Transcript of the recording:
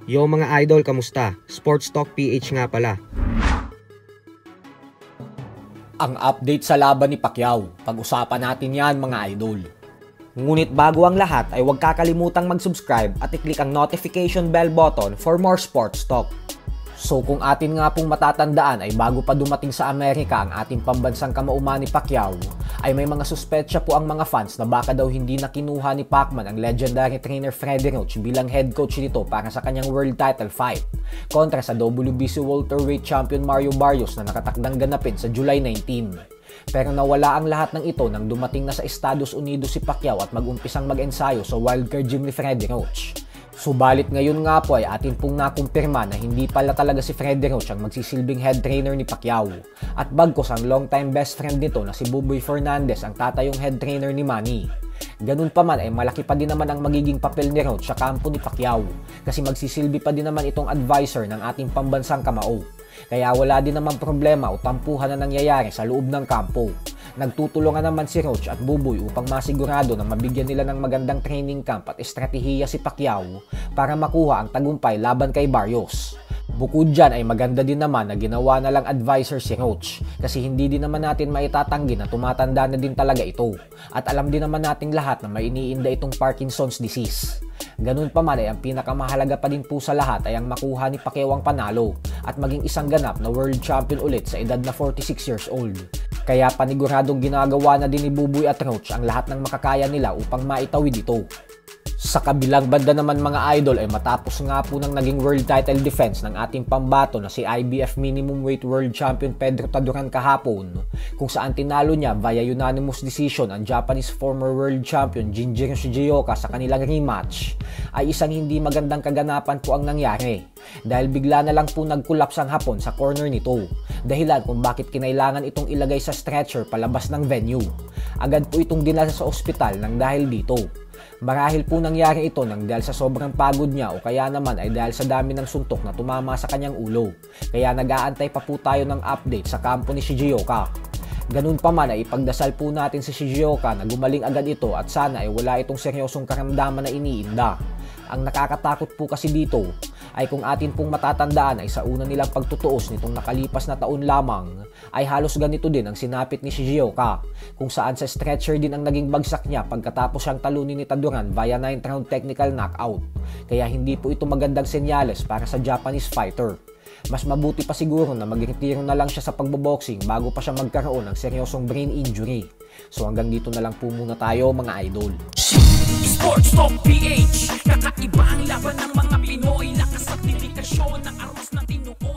Yo mga idol, kamusta? Sports Talk PH nga pala. Ang update sa laban ni Pacquiao. Pag-usapan natin yan mga idol. Ngunit bago ang lahat ay huwag kakalimutang mag-subscribe at i-click ang notification bell button for more sports talk. So kung atin nga pong matatandaan ay bago pa dumating sa Amerika ang ating pambansang kamauman ni Pacquiao, ay may mga suspetsya po ang mga fans na baka daw hindi na kinuha ni Pacman ang legendary trainer Freddie Roach bilang head coach nito para sa kanyang world title fight kontra sa WBC welterweight champion Mario Barrios na nakatakdang ganapin sa July 19. Pero nawala ang lahat ng ito nang dumating na sa Estados Unidos si Pacquiao at mag-umpisang mag-ensayo sa wildcard gym ni Freddie Roach. Subalit ngayon nga po ay atin pong nakumpirma na hindi pala talaga si Freddie Roach ang magsisilbing head trainer ni Pacquiao. At bagkos ang long-time best friend nito na si Buboy Fernandez ang tatayong head trainer ni Manny. Ganun pa man ay malaki pa din naman ang magiging papel ni Roach sa kampo ni Pacquiao kasi magsisilbi pa din naman itong advisor ng ating pambansang kamao. Kaya wala din naman problema o tampuhan na nangyayari sa loob ng kampo. Nagtutulungan naman si Roach at Buboy upang masigurado na mabigyan nila ng magandang training camp at estratehiya si Pacquiao para makuha ang tagumpay laban kay Barrios. Bukod dyan ay maganda din naman na ginawa na lang advisor si Roach kasi hindi din naman natin maitatanggi na tumatanda na din talaga ito at alam din naman nating lahat na may iniinda itong Parkinson's disease. Ganun pa man ay ang pinakamahalaga pa din po sa lahat ay ang makuha ni Pacquiao ang panalo at maging isang ganap na world champion ulit sa edad na 46 years old. Kaya paniguradong ginagawa na din ni Buboy at Roach ang lahat ng makakaya nila upang maitawid ito. Sa kabilang banda naman mga idol ay matapos nga po ng naging world title defense ng ating pambato na si IBF minimum weight world champion Pedro Taduran kahapon, kung saan tinalo niya via unanimous decision ang Japanese former world champion Jinjiro Shigeoka sa kanilang rematch, ay isang hindi magandang kaganapan po ang nangyari dahil bigla na lang po nag-collapse ang Hapon sa corner nito, dahilan kung bakit kinailangan itong ilagay sa stretcher palabas ng venue. Agad po itong dinala sa ospital nang dahil dito. Marahil po nangyari ito nang dahil sa sobrang pagod niya o kaya naman ay dahil sa dami ng suntok na tumama sa kanyang ulo. Kaya nag-aantay pa po tayo ng update sa kampo ni Shigeoka. Ganun pa man ay ipagdasal po natin si Shigeoka na gumaling agad ito at sana ay wala itong seryosong karamdaman na iniinda. Ang nakakatakot po kasi dito ay kung atin pong matatandaan ay sa una nilang pagtutuos nitong nakalipas na taon lamang ay halos ganito din ang sinapit ni Shigeoka kung saan sa stretcher din ang naging bagsak niya pagkatapos siyang talunin ni Taduran via 9th round technical knockout. Kaya hindi po ito magandang senyales para sa Japanese fighter. Mas mabuti pa siguro na magretiro na lang siya sa pagboboxing bago pa siya magkaroon ng seryosong brain injury. So hanggang dito na lang po muna tayo mga idol. Sports Talk PH, kakaiba ang laban ng mga Pinoy, lakas at dedikasyon ng armas ng tinuon.